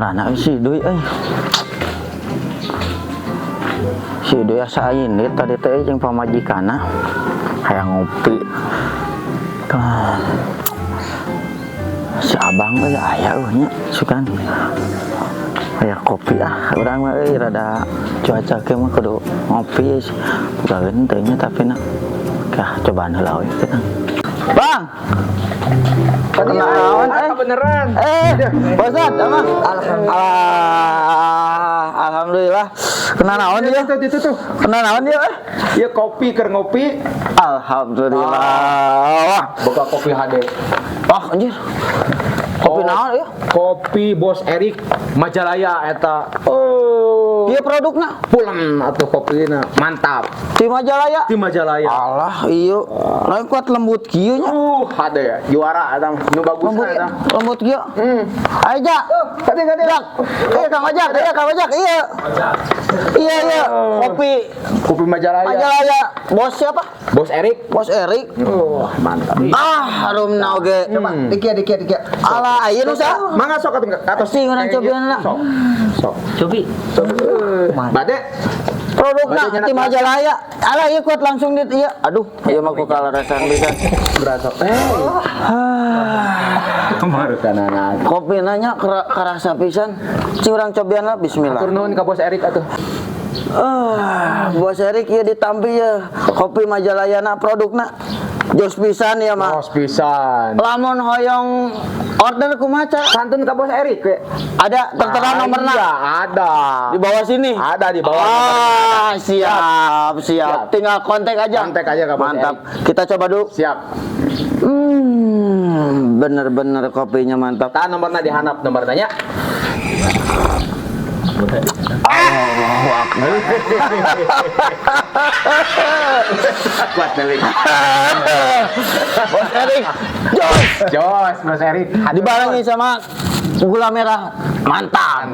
Kana si Doi si Doi asa ini tadi teh jeung pamajikanna hayang ngopi kan si abang aya nya sukan aya kopi urang mah rada cuaca ge mah kudu ngopi bukan teh nya tapi na kah cobaan heula we kita Bang kenaon beneran Bosat ama alhamdulillah kenaon dia itu tuh kenaon dia ya kopi keur ngopi alhamdulillah boga kopi HD anjir kopi naon ya kopi Bos Erik Majalaya eta ieu produkna pulang atuh kopina mantap di Majalaya alah ieu lain kuat lembut kieu nya ada ya juara eta nu bagus eta lembut kieu aja kade Kang Ojak iya kopi Majalaya bos siapa Bos Erik mantap harumna oge coba dikit ala ayeuna sa mangga sok atos sing urang cobian lah sok cobi bade produkna di Majalaya ala ieu kuat langsung di ieu aduh ieu mah ku kalarasan bisa berasa kemarin kanana kopi nanya karasa pisan cing urang cobian lah bismillah atur nuhun ka Bos Erik atuh Bos Erik ya ditampi ya kopi Majalayana produkna jos pisan ya mah jos pisan lamun hoyong order kumaha santun ka Bos Erik we ada tertera nomorna iya ada di bawah sini ada di bawah siap tinggal kontak aja ka Bos mantap Erik. kita coba dulu Siap bener-bener kopinya mantap ta nomorna dihanap nomorna nya Allahu Akbar. Kuat Erik. Bos Erik, Jos Bos Erik. dibarengi sama gula merah mantap.